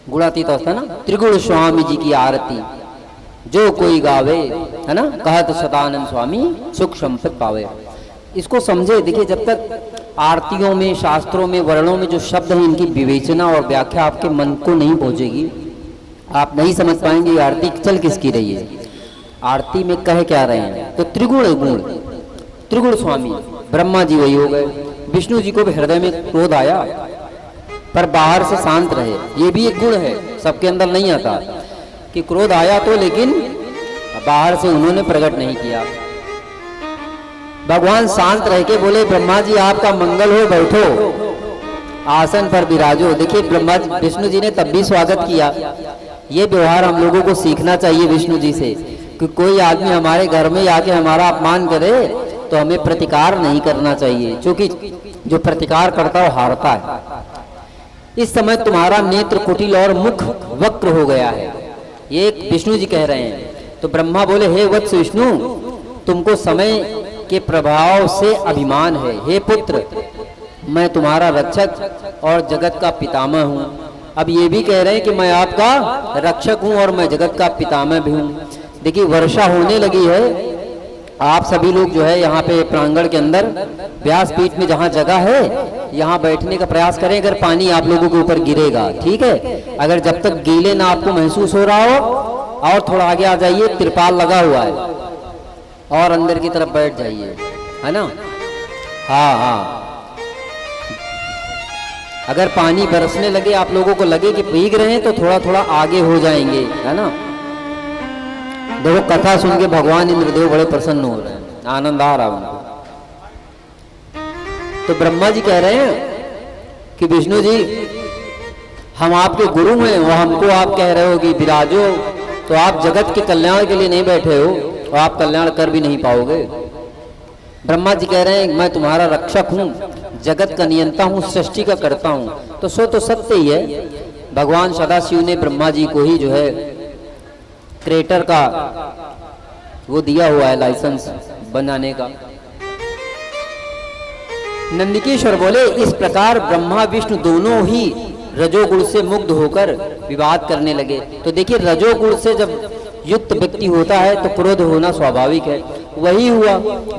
गुणातीत अवस्था ना, त्रिगुण स्वामी जी की आरती जो कोई गावे, है ना, कहत सदानंद स्वामी सुख संपत पावे। इसको समझे। देखिए, जब तक आरतियों में, शास्त्रों में, वर्णों में जो शब्द हैं, इनकी विवेचना और व्याख्या आपके मन को नहीं पहुंचेगी, आप नहीं समझ पाएंगे आरती चल किसकी रही है, आरती में कह क्या रहे हैं। तो त्रिगुण गुण, त्रिगुण स्वामी ब्रह्मा जी वही हो गए। विष्णु जी को भी हृदय में क्रोध आया, पर बाहर से शांत रहे। ये भी एक गुण है, सबके अंदर नहीं आता कि क्रोध आया तो, लेकिन बाहर से उन्होंने प्रकट नहीं किया। भगवान शांत रह के बोले, ब्रह्मा जी आपका मंगल हो, बैठो आसन पर विराजो। देखिए, ब्रह्मा विष्णु जी ने तब भी स्वागत किया। ये व्यवहार हम लोगों को सीखना चाहिए विष्णु जी से, कि कोई आदमी हमारे घर में आके हमारा अपमान करे तो हमें प्रतिकार नहीं करना चाहिए, क्योंकि जो प्रतिकार करता है वो हारता है। इस समय तुम्हारा नेत्र कुटिल और मुख वक्र हो गया है, ये एक विष्णु जी कह रहे हैं। तो ब्रह्मा बोले, हे वत्स विष्णु, तुमको समय के प्रभाव से अभिमान है। हे पुत्र, मैं तुम्हारा रक्षक और जगत का पितामह हूँ। अब ये भी कह रहे हैं कि मैं आपका रक्षक हूँ और मैं जगत का पितामह भी हूँ। देखिए, वर्षा होने लगी है। आप सभी लोग जो है यहाँ पे प्रांगण के अंदर व्यासपीठ में जहाँ जगह है, यहाँ बैठने का प्रयास करें। अगर पानी आप लोगों के ऊपर गिरेगा, ठीक है, अगर जब तक गीले ना आपको महसूस हो रहा हो, और थोड़ा आगे आ जाइए, तिरपाल लगा हुआ है, और अंदर की तरफ बैठ जाइए, है ना। हाँ हाँ, अगर पानी बरसने लगे, आप लोगों को लगे कि भीग रहे हैं, तो थोड़ा थोड़ा आगे हो जाएंगे, है ना। देखो, कथा सुन के भगवान इंद्रदेव बड़े प्रसन्न हो रहे हैं, आनंद आ रहा उनको। तो ब्रह्मा जी कह रहे हैं कि विष्णु जी, हम आपके गुरु हैं और हमको आप कह रहे हो कि विराजो, तो आप जगत के कल्याण के लिए नहीं बैठे हो और आप कल्याण कर भी नहीं पाओगे। ब्रह्मा जी कह रहे हैं, मैं तुम्हारा रक्षक हूँ, जगत का नियंता हूँ, सृष्टि का करता हूँ। तो सो तो सत्य ही है। भगवान सदाशिव ने ब्रह्मा जी को ही जो है क्रिएटर का वो दिया हुआ है, लाइसेंस बनाने का। नंदिकेश्वर बोले, इस प्रकार ब्रह्मा विष्णु दोनों ही रजोगुण से मुग्ध होकर विवाद करने लगे। तो देखिए, रजोगुण से जब युक्त व्यक्ति होता है तो क्रोध होना स्वाभाविक है। वही हुआ,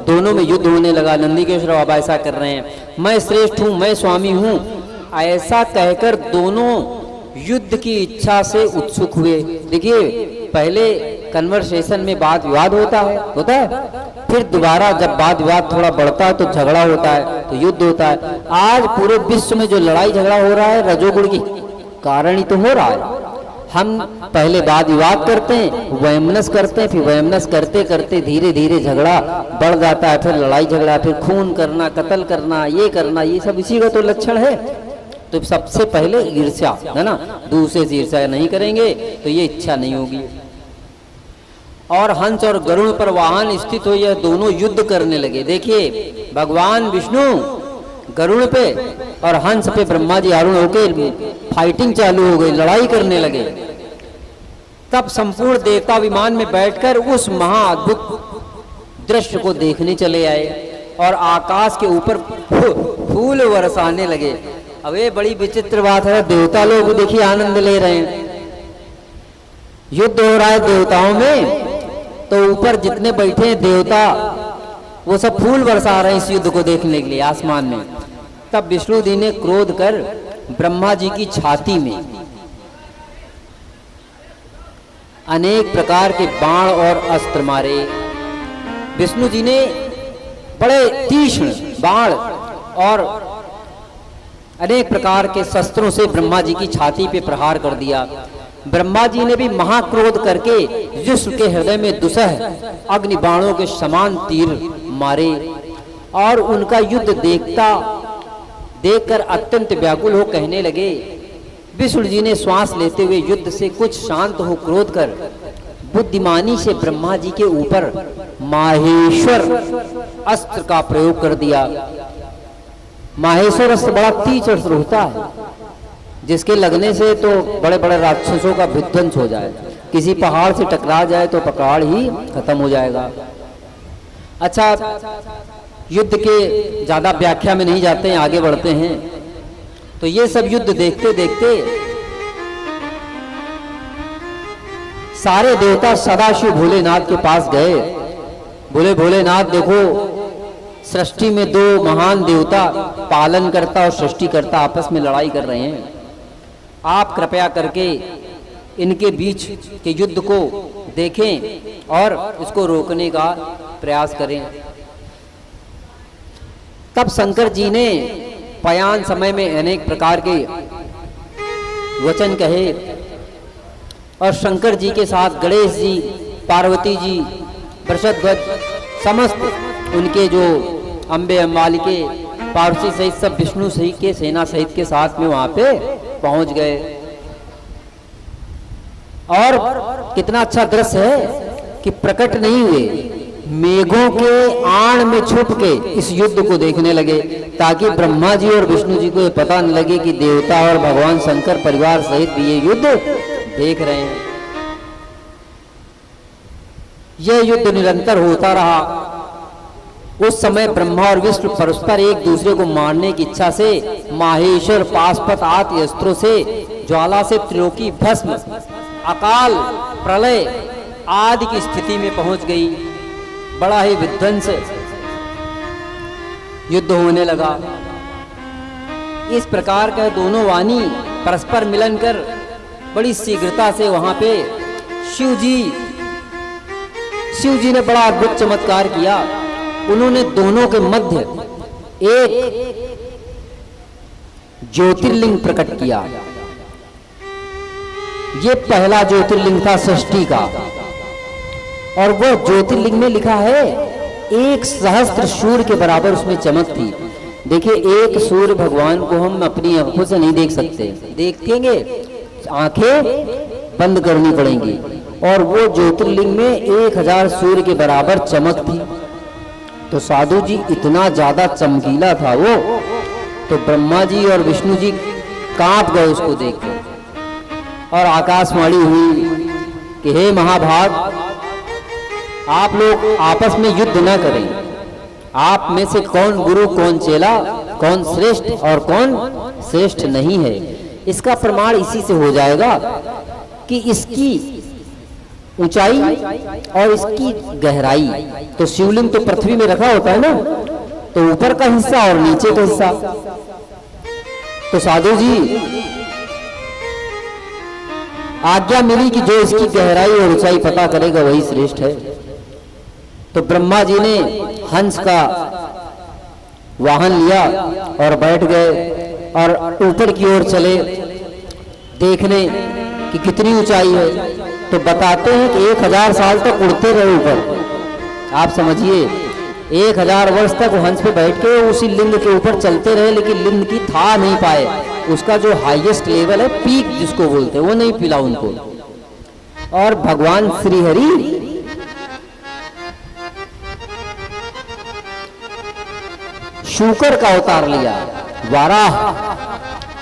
दोनों में युद्ध होने लगा। नंदिकेश्वर अब ऐसा कर रहे हैं, मैं श्रेष्ठ हूँ, मैं स्वामी हूँ, ऐसा कहकर दोनों युद्ध की इच्छा से उत्सुक हुए। देखिए, पहले कन्वर्सेशन में वाद विवाद होता है, फिर दोबारा जब वाद विवाद थोड़ा बढ़ता है तो झगड़ा होता है, तो युद्ध होता है। आज पूरे विश्व में जो लड़ाई झगड़ा हो रहा है, रजोगुण के कारण ही तो हो रहा है। हम पहले वाद विवाद करते हैं, वैमनस्य करते हैं, फिर वैमनस्य करते करते धीरे धीरे झगड़ा बढ़ जाता है, फिर लड़ाई झगड़ा, फिर खून करना, कत्ल करना, ये सब इसी का तो लक्षण है। तो सबसे पहले ईर्ष्या, है ना, दूसरे से ईर्ष्या नहीं करेंगे तो ये इच्छा नहीं होगी। और हंस और गरुड़ पर वाहन स्थित हो, यह दोनों युद्ध करने लगे। देखिए, भगवान विष्णु गरुड़ पे और हंस पे ब्रह्मा जी आरूढ़ होकर फाइटिंग चालू हो गई, लड़ाई करने लगे। तब संपूर्ण देवता विमान में बैठकर उस महाअद्भुत दृश्य को देखने चले आए और आकाश के ऊपर फूल बरसाने लगे। अब ये बड़ी विचित्र बात है, देवता लोग देखिए आनंद ले रहे हैं, युद्ध हो रहा है देवताओं में, तो ऊपर जितने बैठे हैं देवता वो सब फूल बरसा रहे हैं इस युद्ध को देखने के लिए आसमान में। तब विष्णु जी ने क्रोध कर ब्रह्मा जी की छाती में अनेक प्रकार के बाण और अस्त्र मारे। विष्णु जी ने बड़े तीक्ष्ण बाण और अनेक प्रकार के शस्त्रों से ब्रह्मा जी की छाती पे प्रहार कर दिया। ब्रह्मा जी ने भी महाक्रोध करके विष्णु के हृदय में दुसह अग्नि बाणों के समान तीर मारे और उनका युद्ध देखकर अत्यंत व्याकुल हो कहने लगे। विष्णु जी ने श्वास लेते हुए युद्ध से कुछ शांत हो क्रोध कर बुद्धिमानी से ब्रह्मा जी के ऊपर माहेश्वर अस्त्र का प्रयोग कर दिया। माहेश्वर अस्त्र बड़ा तीक्ष्ण अस्त्र होता है, जिसके लगने से तो बड़े बड़े राक्षसों का विध्वंस हो जाए। किसी पहाड़ से टकरा जाए तो पहाड़ ही खत्म हो जाएगा। अच्छा, युद्ध के ज्यादा व्याख्या में नहीं जाते हैं, आगे बढ़ते हैं। तो ये सब युद्ध देखते देखते सारे देवता सदाशिव भोलेनाथ के पास गए। बोले भोलेनाथ देखो, सृष्टि में दो महान देवता पालन करता और सृष्टि करता आपस में लड़ाई कर रहे हैं, आप कृपया करके इनके बीच के युद्ध को देखें और इसको रोकने का प्रयास करें। तब शंकर जी ने पयान समय में अनेक प्रकार के वचन कहे और शंकर जी के साथ गणेश जी, पार्वती जी, वृषध्वज, समस्त उनके जो अम्बे अम्बालिके, पार्वती सहित सब विष्णु सहित के सेना सहित के साथ में वहां पे पहुंच गए। और कितना अच्छा दृश्य है कि प्रकट नहीं हुए, मेघों के आड़ में छुप के इस युद्ध को देखने लगे, ताकि ब्रह्मा जी और विष्णु जी को ये पता न लगे कि देवता और भगवान शंकर परिवार सहित भी ये युद्ध देख रहे हैं। यह युद्ध निरंतर होता रहा। उस समय ब्रह्मा और विष्णु परस्पर एक दूसरे को मारने की इच्छा से माहेश्वर पाशुपत आदि अस्त्रों से, ज्वाला से त्रिलोकी भस्म, अकाल प्रलय आदि की स्थिति में पहुंच गई। बड़ा ही विध्वंस युद्ध होने लगा। इस प्रकार का दोनों वाणी परस्पर मिलन कर बड़ी शीघ्रता से वहां पे शिव जी ने बड़ा अद्भुत चमत्कार किया। उन्होंने दोनों के मध्य एक ज्योतिर्लिंग प्रकट किया। ये पहला ज्योतिर्लिंग था सृष्टि का, और वो ज्योतिर्लिंग में लिखा है 1 सहस्त्र सूर्य के बराबर उसमें चमक थी। देखिए, एक सूर्य भगवान को हम अपनी आंखों से नहीं देख सकते, देखेंगे आंखें बंद करनी पड़ेंगी, और वो ज्योतिर्लिंग में 1000 सूर्य के बराबर चमक थी। तो साधु जी इतना ज्यादा चमकीला था वो, तो ब्रह्मा जी और विष्णु जी कांप गए उसको देखकर, और आकाशवाणी हुई कि हे महाभाग, आप लोग आपस में युद्ध न करें। आप में से कौन गुरु, कौन चेला, कौन श्रेष्ठ और कौन श्रेष्ठ नहीं है, इसका प्रमाण इसी से हो जाएगा कि इसकी ऊंचाई और इसकी गहराई। तो शिवलिंग तो पृथ्वी में रखा होता है ना, तो ऊपर का हिस्सा और नीचे का हिस्सा। तो साधु जी आज्ञा मिली कि जो इसकी गहराई और ऊंचाई पता करेगा वही श्रेष्ठ है। तो ब्रह्मा जी ने हंस का वाहन लिया और बैठ गए और ऊपर की ओर चले देखने कि कितनी ऊंचाई है। तो बताते हैं कि 1000 साल तक उड़ते रहे ऊपर। आप समझिए, 1000 वर्ष तक हंस पे बैठ के उसी लिंग के ऊपर चलते रहे, लेकिन लिंग की था नहीं पाए। उसका जो हाईएस्ट लेवल है, पीक जिसको बोलते हैं, वो नहीं पिला उनको। और भगवान श्री हरि शूकर का अवतार लिया, वाराह,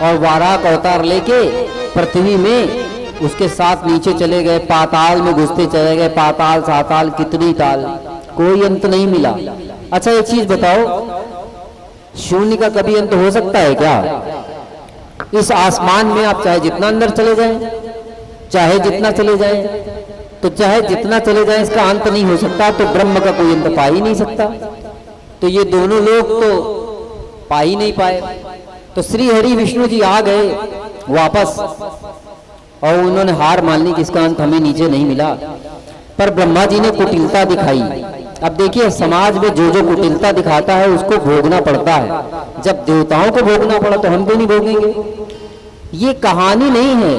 और वाराह का अवतार लेके पृथ्वी में उसके साथ नीचे चले गए, पाताल में घुसते चले गए। पाताल साताल कितनी ताल, कोई अंत नहीं मिला। अच्छा एक चीज बताओ, शून्य का कभी अंत हो सकता है क्या? इस आसमान में आप चाहे जितना अंदर चले जाएं, चाहे जितना चले जाएं, तो चाहे जितना चले जाएं, इसका अंत नहीं हो सकता। तो ब्रह्म का कोई अंत पा ही नहीं सकता। तो ये दोनों लोग तो पा ही नहीं पाए। तो श्री हरि विष्णु जी आ गए वापस, और उन्होंने हार मान ली कि इसका अंत हमें नीचे नहीं मिला। पर ब्रह्मा जी ने कुटिलता दिखाई। अब देखिए, समाज में जो जो कुटिलता दिखाता है उसको भोगना पड़ता है। जब देवताओं को भोगना पड़ा तो हम क्यों नहीं भोगेंगे? ये कहानी नहीं है,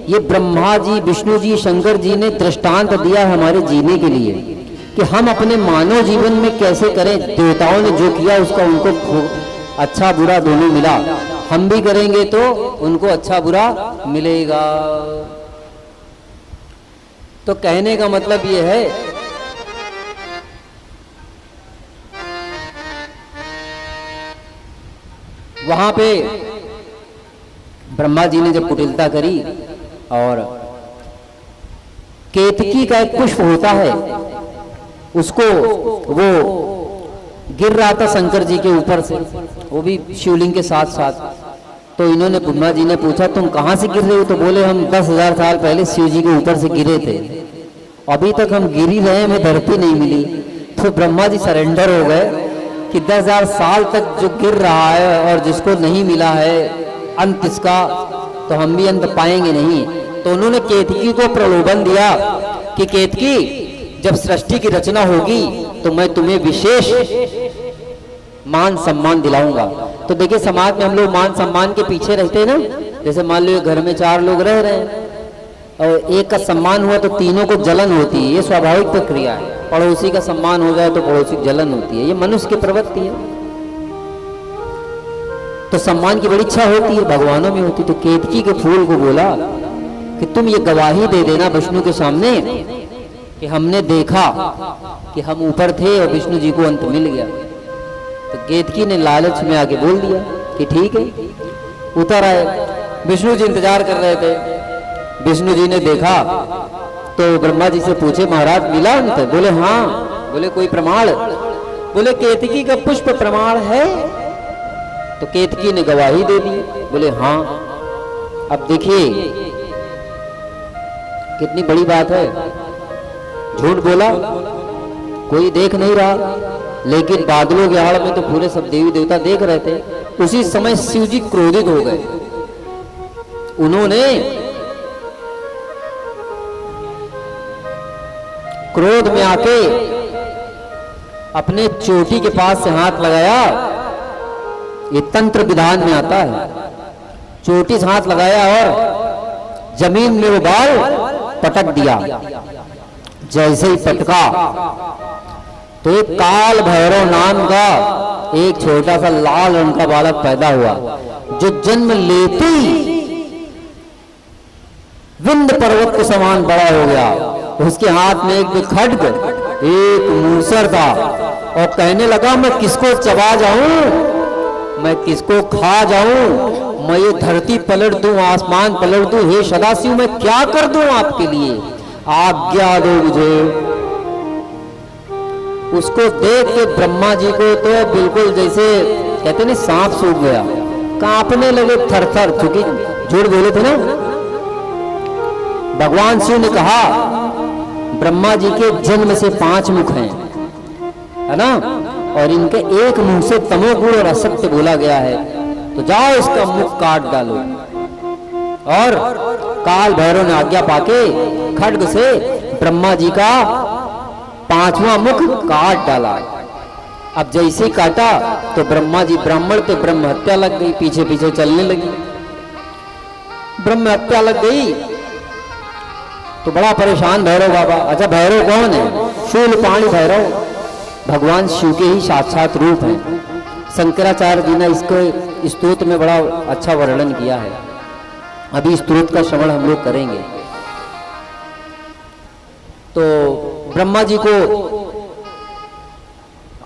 ये ब्रह्मा जी, विष्णु जी, शंकर जी ने दृष्टांत दिया हमारे जीने के लिए कि हम अपने मानव जीवन में कैसे करें। देवताओं ने जो किया उसका उनको अच्छा बुरा दोनों मिला, हम भी करेंगे तो उनको अच्छा बुरा मिलेगा। तो कहने का मतलब ये है वहां पे ब्रह्मा जी ने जब कुटिलता करी, और केतकी का एक पुष्प होता है, उसको वो गिर रहा था शंकर जी के ऊपर से, वो भी शिवलिंग के साथ साथ। तो इन्होंने, ब्रह्मा जी ने पूछा तुम कहां से गिर रहे हो? तो बोले हम 10,000 साल पहले शिव जी के ऊपर से गिरे थे। अभी तक हम गिर ही रहे, हमें धरती नहीं मिली। तो ब्रह्मा जी सरेंडर हो गए कि 10,000 साल तक जो गिर रहा है और जिसको नहीं मिला है अंत इसका, तो हम भी अंत पाएंगे नहीं। तो उन्होंने केतकी को प्रलोभन दिया कि केतकी, जब सृष्टि की रचना होगी तो मैं तुम्हें विशेष मान सम्मान दिलाऊंगा। तो देखिए समाज में हम लोग मान सम्मान के पीछे रहते हैं ना। जैसे मान लो घर में 4 लोग रह रहे हैं और एक का सम्मान हुआ तो तीनों को जलन होती है, ये स्वाभाविक प्रक्रिया है। पड़ोसी का सम्मान हो जाए तो पड़ोसी की जलन होती है, ये मनुष्य की प्रवृत्ति है। तो सम्मान की बड़ी इच्छा होती है, भगवानों में होती। तो केतकी के फूल को बोला कि तुम ये गवाही दे देना विष्णु के सामने कि हमने देखा कि हम ऊपर थे और विष्णु जी को अंत मिल गया। तो केतकी ने लालच में आके बोल दिया कि ठीक है, उतर आए। विष्णु जी इंतजार कर रहे थे। विष्णु जी ने देखा तो ब्रह्मा जी से पूछे, महाराज मिला अंत? बोले हाँ। बोले कोई प्रमाण? बोले केतकी का पुष्प प्रमाण है। तो केतकी ने गवाही दे दी। बोले हाँ। अब देखिए कितनी बड़ी बात है, झूठ बोला, कोई देख नहीं रहा, लेकिन बादलों के आड़ में तो पूरे सब देवी देवता देख रहे थे। उसी समय शिव जी क्रोधित हो गए। उन्होंने क्रोध में आके अपने चोटी के पास से हाथ लगाया। ये तंत्र विधान में आता है। चोटी से हाथ लगाया और जमीन में वो बाल पटक दिया। जैसे ही पटका तो एक काल भैरव नाम का एक छोटा सा लाल रंग का बालक पैदा हुआ, जो जन्म लेते ही विंध्य पर्वत के समान बड़ा हो गया। उसके हाथ में एक खड्ग, एक मूसर था और कहने लगा, मैं किसको चबा जाऊं, मैं किसको खा जाऊं, मैं ये धरती पलट दूं, आसमान पलट दूं, हे सदाशिव मैं क्या कर दूं आपके लिए, आज्ञा दो मुझे। उसको देख के ब्रह्मा जी को तो बिल्कुल जैसे कहते नहीं सांप सूख गया, कांपने लगे थर थर, क्योंकि झूठ बोले थे ना। भगवान शिव ने कहा ब्रह्मा जी के जन्म से 5 मुख हैं, है ना, और इनके एक मुंह से तमोगुण और असत्य बोला गया है, तो जाओ इसका मुख काट डालो। और काल भैरव ने आज्ञा पाके खड्ग से ब्रह्मा जी का 5वां मुख काट डाला। अब जैसे काटा तो ब्रह्मा जी ब्राह्मण पे ब्रह्म हत्या लग गई, पीछे पीछे चलने लगी। ब्रह्म हत्या लग गई तो बड़ा परेशान भैरव बाबा। अच्छा भैरव कौन है? शूलपाणी भैरव भगवान शिव के ही साक्षात रूप हैं। शंकराचार्य जी ने इसको स्तोत्र में बड़ा अच्छा वर्णन किया है। अभी स्तोत्र का श्रवण हम लोग करेंगे। तो ब्रह्मा जी को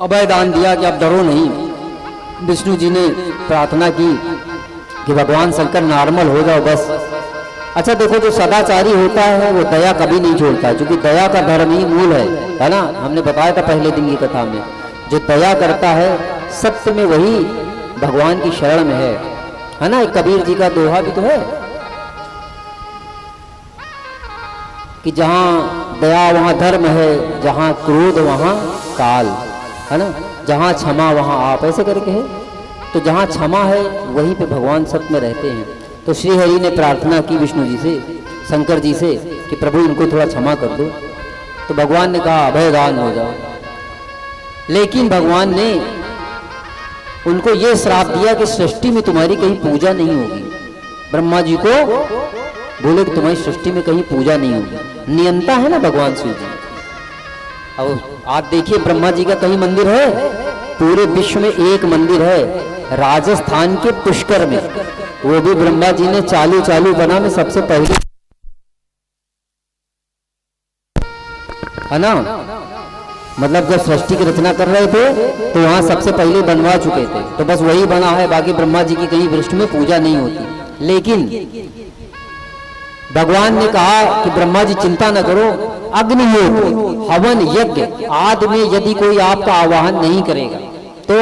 अभय दान दिया कि अब डरो नहीं। विष्णु जी ने प्रार्थना की कि भगवान शंकर नॉर्मल हो जाओ बस। अच्छा देखो, जो सदाचारी होता है वो दया कभी नहीं छोड़ता, क्योंकि दया का धर्म ही मूल है ना। हमने बताया था पहले दिन की कथा में, जो दया करता है सत्य में वही भगवान की शरण में है ना। कबीर जी का दोहा भी तो है कि जहां दया वहां धर्म है, जहां क्रोध वहां काल, है ना, जहां क्षमा वहां आप, ऐसे करके है। तो जहां क्षमा है वहीं पे भगवान सत्य में रहते हैं। तो श्री हरि ने प्रार्थना की विष्णु जी से, शंकर जी से कि प्रभु इनको थोड़ा क्षमा कर दो। तो भगवान ने कहा अभयदान हो जाओ। लेकिन भगवान ने उनको यह श्राप दिया कि सृष्टि में तुम्हारी कहीं पूजा नहीं होगी। ब्रह्मा जी को बोले कि तुम्हारी सृष्टि में कहीं पूजा नहीं होगी। नियंता है ना भगवान शिव जी। अब आप देखिए ब्रह्मा जी का कहीं मंदिर है? पूरे विश्व में एक मंदिर है, राजस्थान के पुष्कर में। वो भी ब्रह्मा जी ने चालू बना में सबसे पहले, है ना। मतलब जब सृष्टि की रचना कर रहे थे तो वहां सबसे पहले बनवा चुके थे, तो बस वही बना है। बाकी ब्रह्मा जी की कहीं विष्णु में पूजा नहीं होती। लेकिन भगवान ने कहा कि ब्रह्मा जी चिंता न करो, अग्निहोत्र हवन यज्ञ आदि में यदि कोई आपका आवाहन नहीं करेगा तो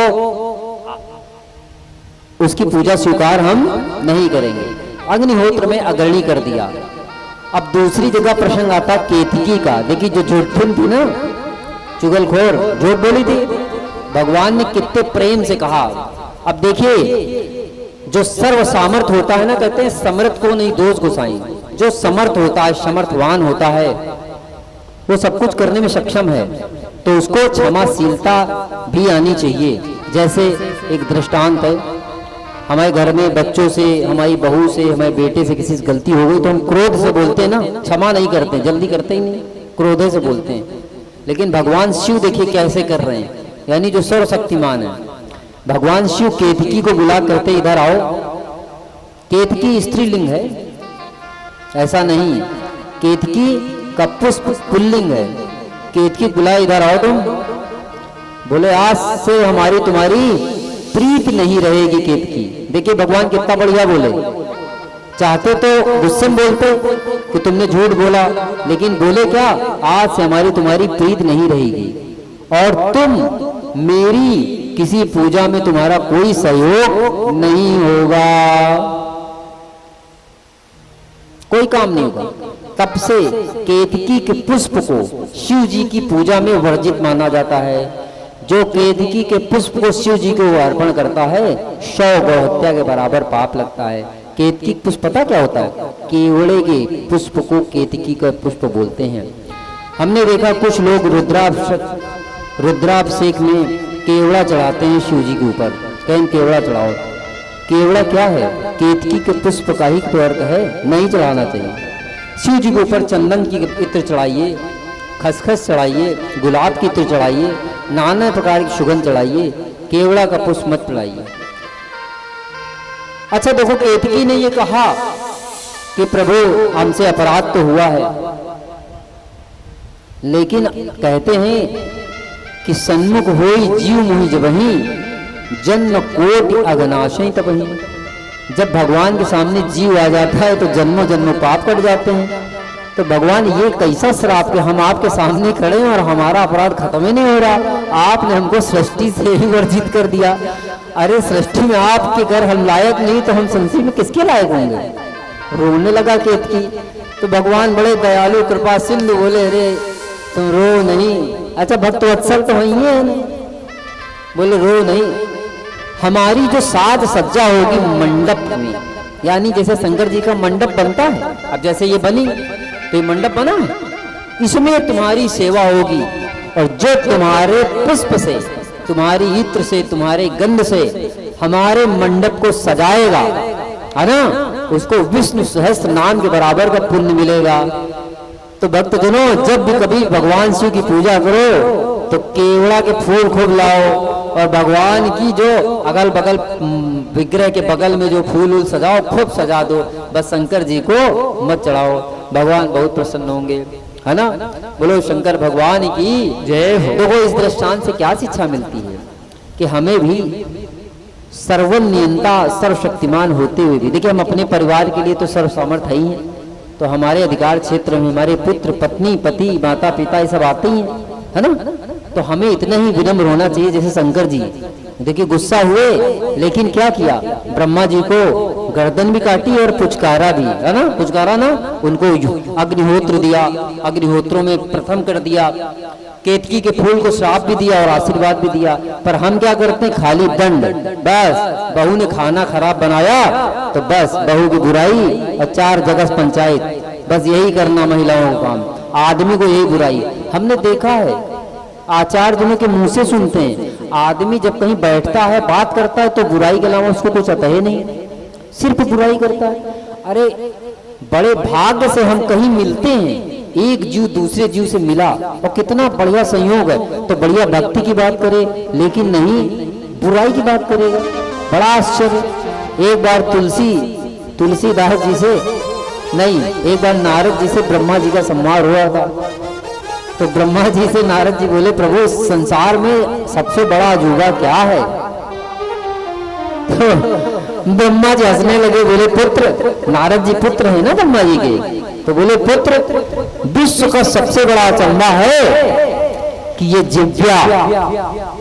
उसकी पूजा स्वीकार हम नहीं करेंगे। अग्निहोत्र में अग्रणी कर दिया। अब दूसरी जगह प्रसंग आता केतकी का। देखिए जो झूठन थी ना, चुगलखोर, झूठ बोली थी, भगवान ने कितने प्रेम से कहा। अब देखिए जो सर्व सामर्थ होता है ना, कहते हैं समर्थ को नहीं दोष गोसाई, जो समर्थ होता है, समर्थवान होता है, वो सब कुछ करने में सक्षम है, तो उसको क्षमाशीलता भी आनी चाहिए। जैसे एक दृष्टांत है, हमारे घर में बच्चों से, हमारी बहू से, हमारे बेटे से किसी से गलती हो गई तो हम क्रोध से बोलते हैं ना, क्षमा नहीं करते, जल्दी करते ही नहीं, क्रोध से बोलते हैं। लेकिन भगवान शिव देखिए कैसे कर रहे हैं, यानी जो सर्वशक्तिमान है, भगवान शिव केतकी को बुला करते इधर आओ। केतकी स्त्रीलिंग है, ऐसा नहीं, केतकी का पुष्प पुल्लिंग है। केतकी बुलाए इधर आओ तुम, बोले आज से हमारी तुम्हारी प्रीत नहीं रहेगी केतकी। देखिए भगवान कितना बढ़िया बोले, चाहते तो गुस्से में बोलते कि तुमने झूठ बोला, लेकिन बोले क्या, आज से हमारी तुम्हारी प्रीत नहीं रहेगी और तुम मेरी किसी पूजा में तुम्हारा कोई सहयोग नहीं होगा, कोई काम नहीं होगा। तब से केतकी के पुष्प को शिव जी की पूजा में वर्जित माना जाता है। जो केतकी के पुष्प को शिव जी को अर्पण करता है 100 गौ हत्या के बराबर पाप लगता है। केतकी पुष्प पता क्या होता है, केवड़े के पुष्प को केतकी का पुष्प बोलते हैं। हमने देखा कुछ लोग रुद्राभिषेक में केवड़ा चढ़ाते हैं शिव जी के ऊपर, कहें केवड़ा चढ़ाओ। केवड़ा क्या है, केतकी के पुष्प का ही तो अर्थ है, नहीं चढ़ाना चाहिए। शिव जी के ऊपर चंदन की इत्र चढ़ाइए, खसखस चढ़ाइए, गुलाब की इत्र चढ़ाइए, नाना प्रकार की सुगंध चढ़ाइए, केवड़ा का पुष्प मत चढ़ाइए। अच्छा देखो, केतकी ने ये कहा कि प्रभु हमसे अपराध तो हुआ है, लेकिन कहते हैं कि सन्मुख होई जीव मुहि जबहि, जन्म कोटि अघनाशय तबहि। जब भगवान के सामने जीव आ जाता है तो जन्मों जन्मों पाप कट जाते हैं। तो भगवान ये कैसा श्राप कि हम आपके सामने खड़े हैं और हमारा अपराध खत्म ही नहीं हो रहा, आपने हमको सृष्टि से ही वर्जित कर दिया। अरे सृष्टि में आपके घर हम लायक नहीं तो हम संसार में किसके लायक होंगे। रोने लगा केतकी। तो भगवान बड़े दयालु कृपा सिंधु बोले, अरे तुम रो नहीं, अच्छा भक्त वत्सल तो वही है ना, बोले रो नहीं, हमारी जो साज सज्जा होगी मंडप में, यानी जैसे शंकर जी का मंडप बनता है, अब जैसे ये बनी तो ये मंडप बना है, इसमें तुम्हारी सेवा होगी और जो तुम्हारे पुष्प से, तुम्हारी इत्र से, तुम्हारे गंध से हमारे मंडप को सजाएगा, है ना, उसको विष्णु सहस्त्र नाम के बराबर का पुण्य मिलेगा। तो भक्तजनों, जब भी कभी भगवान शिव की पूजा करो तो केवड़ा के फूल खूब लाओ और भगवान की जो अगल बगल विग्रह के बगल में जो फूल सजाओ, खूब सजा दो, बस शंकर जी को मत चढ़ाओ, भगवान बहुत प्रसन्न होंगे, है ना। बोलो शंकर भगवान की जय हो। देखो इस दृष्टांत से क्या शिक्षा मिलती है कि हमें भी सर्वनियंता सर्वशक्तिमान होते हुए भी, देखिए हम अपने परिवार के लिए तो सर्वसामर्थ ही हैं, तो हमारे अधिकार क्षेत्र में हमारे पुत्र पत्नी पति माता पिता ये सब आते ही हैं, है ना। तो हमें इतना ही विनम्र होना चाहिए जैसे शंकर जी देखिए गुस्सा हुए, लेकिन क्या किया, ब्रह्मा जी को गर्दन भी काटी और पुचकारा भी, है ना, पुचकारा ना, उनको अग्निहोत्र दिया, अग्निहोत्रों में प्रथम कर दिया, केतकी के फूल को श्राप भी दिया और आशीर्वाद भी दिया। पर हम क्या करते हैं, खाली दंड, बस बहू ने खाना खराब बनाया तो बस बहू की बुराई और 4 जगह पंचायत, बस यही करना महिलाओं का काम, आदमी को यही बुराई। हमने देखा है आचार्य जनों के मुंह से सुनते हैं, आदमी जब कहीं बैठता है बात करता है तो बुराई के अलावा उसको कुछ आता ही नहीं, सिर्फ बुराई करता है। अरे बड़े भाग्य से हम कहीं मिलते हैं, एक जीव दूसरे जीव से मिला और कितना बढ़िया संयोग है, तो बढ़िया भक्ति की बात करे, लेकिन नहीं बुराई की बात करेगा, बड़ा आश्चर्य। एक बार तुलसीदास जी से नहीं, एक बार नारद जी से ब्रह्मा जी का संवाद हुआ था। तो ब्रह्मा जी से नारद जी बोले, प्रभु संसार में सबसे बड़ा अजूबा क्या है। तो ब्रह्मा जी हंसने लगे, बोले पुत्र, नारद जी पुत्र है ना ब्रह्मा जी के, तो बोले पुत्र विश्व का सबसे बड़ा अचंबा है कि ये जिव्या,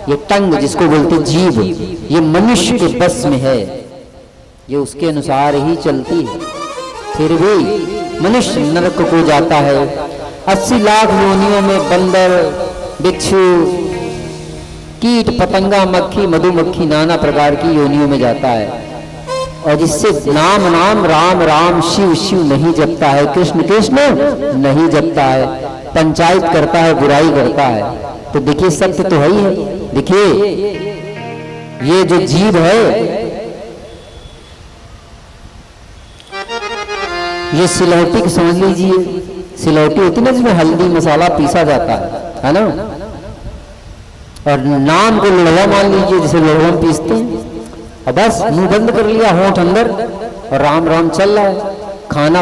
ये टंग जिसको बोलते जीव, ये मनुष्य के बस में है, ये उसके अनुसार ही चलती है, फिर भी मनुष्य नरक को जाता है। 80 लाख योनियों में बंदर, बिच्छू, कीट पतंगा, मक्खी, मधुमक्खी नाना प्रकार की योनियों में जाता है। और जिससे नाम नाम राम राम शिव शिव नहीं जपता है, कृष्ण कृष्ण नहीं जपता है, पंचायत करता है, बुराई करता है। तो देखिए सत्य तो है ही है। देखिए ये जो जीव है ये सिलौटी को समझ लीजिए, सिलौटी होती ना जिसमें हल्दी मसाला पीसा जाता है ना, और नाम को लोढ़ा मान लीजिए जिसे लोढ़ा में पीसते हैं, और बस मुंह बंद कर लिया, होंठ अंदर, और राम राम चल रहा है। खाना